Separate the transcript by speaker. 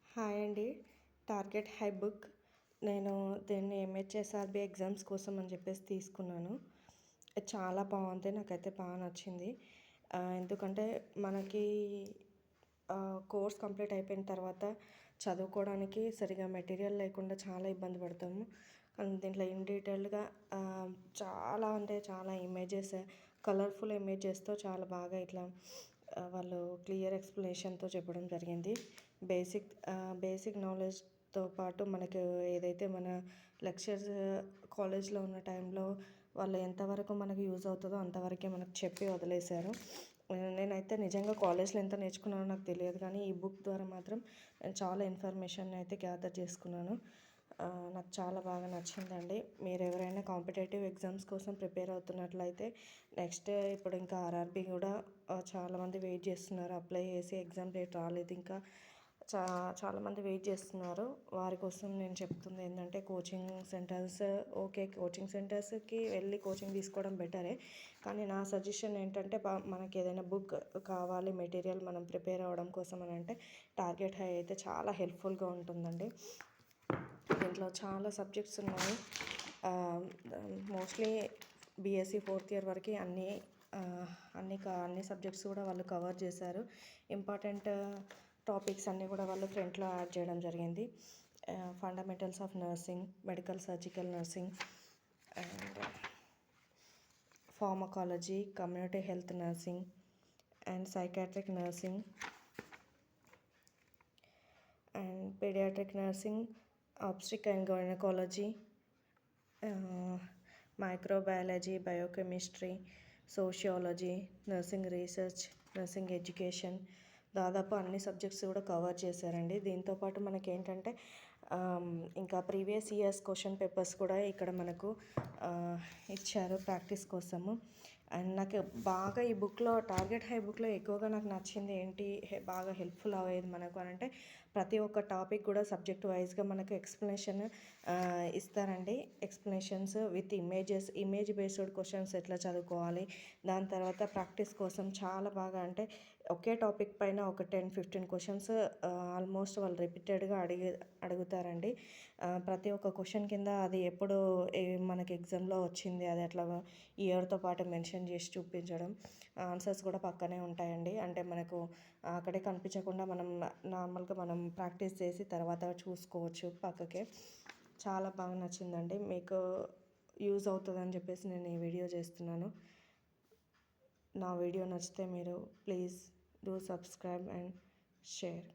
Speaker 1: Hi అండి. Target high book. నేను దీన్ని ఎంహెచ్ఎస్ఆర్‌బీ ఎగ్జామ్స్ కోసం అని చెప్పేసి తీసుకున్నాను. ఇది చాలా బాగుంది. నాకైతే బాగా నచ్చింది. ఎందుకంటే మనకి కోర్స్ కంప్లీట్ అయిపోయిన తర్వాత చదువుకోవడానికి సరిగ్గా మెటీరియల్ లేకుండా చాలా ఇబ్బంది పడతాము. కానీ దీంట్లో ఇన్ డీటెయిల్డ్‌గా చాలా అంటే చాలా ఇమేజెస్, కలర్ఫుల్ ఇమేజెస్‌తో చాలా బాగా ఇట్లా వాళ్ళు క్లియర్ ఎక్స్‌ప్లనేషన్‌తో చెప్పడం జరిగింది. బేసిక్ నాలెడ్జ్‌తో పాటు మనకు ఏదైతే మన లెక్చర్స్ కాలేజ్‌లో ఉన్న టైంలో వాళ్ళు ఎంతవరకు మనకు యూజ్ అవుతుందో అంతవరకే మనకు చెప్పి వదిలేశారు. నేనైతే నిజంగా కాలేజ్‌లో ఎంత నేర్చుకున్నానో నాకు తెలియదు, కానీ ఈ బుక్ ద్వారా మాత్రం నేను చాలా ఇన్ఫర్మేషన్ అయితే గ్యాదర్ చేసుకున్నాను. నాకు చాలా బాగా నచ్చిందండి. మీరు ఎవరైనా కాంపిటేటివ్ ఎగ్జామ్స్ కోసం ప్రిపేర్ అవుతున్నట్లయితే నెక్స్ట్ ఇప్పుడు ఇంకా ఆర్ఆర్బీ కూడా చాలామంది వెయిట్ చేస్తున్నారు. అప్లై చేసి ఎగ్జామ్ డేట్ రాలేదు ఇంకా. చాలామంది వెయిట్ చేస్తున్నారు. వారి కోసం నేను చెప్తుంది ఏంటంటే కోచింగ్ సెంటర్స్ ఓకే, కోచింగ్ సెంటర్స్కి వెళ్ళి కోచింగ్ తీసుకోవడం బెటరే. కానీ నా సజెషన్ ఏంటంటే మనకి ఏదైనా బుక్ కావాలి, మెటీరియల్ మనం ప్రిపేర్ అవ్వడం కోసం అని అంటే టార్గెట్ హై అయితే చాలా హెల్ప్ఫుల్గా ఉంటుందండి. దీంట్లో చాలా సబ్జెక్ట్స్ ఉన్నాయి. మోస్ట్లీ బీఎస్సీ 4th ఇయర్ వరకు అన్ని సబ్జెక్ట్స్ కూడా వాళ్ళు కవర్ చేశారు. ఇంపార్టెంట్ టాపిక్స్ అన్నీ కూడా వాళ్ళు ఫ్రంట్లో యాడ్ చేయడం జరిగింది. Fundamentals of nursing, medical surgical nursing and pharmacology, community health nursing and psychiatric nursing and paediatric nursing, obstetric and gynaecology, microbiology, biochemistry, sociology, nursing research, nursing education, దాదాపు అన్ని subjects కూడా cover చేశారండి. దీంతోపాటు మనకేంటంటే ఇంకా ప్రీవియస్ ఇయర్స్ క్వశ్చన్ పేపర్స్ కూడా ఇక్కడ మనకు ఇచ్చారు ప్రాక్టీస్ కోసము. అండ్ నాకు బాగా ఈ బుక్లో, టార్గెట్ హై బుక్లో ఎక్కువగా నాకు నచ్చింది ఏంటి, బాగా హెల్ప్ఫుల్ అయ్యేది మనకు అని అంటే ప్రతి ఒక్క టాపిక్ కూడా సబ్జెక్ట్ వైజ్గా మనకు ఎక్స్ప్లెనేషన్ ఇస్తారండి. Explanations with image based questions ఎట్లా చదువుకోవాలి, దాని తర్వాత ప్రాక్టీస్ కోసం చాలా బాగా అంటే ఒకే టాపిక్ పైన ఒక 10-15 క్వశ్చన్స్ ఆల్మోస్ట్ వాళ్ళు రిపీటెడ్గా అడుగుతారండి. ప్రతి ఒక్క క్వశ్చన్ కింద అది ఎప్పుడు మనకి ఎగ్జామ్లో వచ్చింది అది అట్లా ఇయర్తో పాటు మెన్షన్ చేసి చూపించడం, ఆన్సర్స్ కూడా పక్కనే ఉంటాయండి. అంటే మనకు అక్కడే కనిపించకుండా మనం నార్మల్గా మనం ప్రాక్టీస్ చేసి తర్వాత చూసుకోవచ్చు పక్కకే. చాలా బాగా నచ్చిందండి. మీకు యూజ్ అవుతుందని చెప్పేసి నేను ఈ వీడియో చేస్తున్నాను. నా వీడియో నచ్చితే మీరు please do subscribe and share.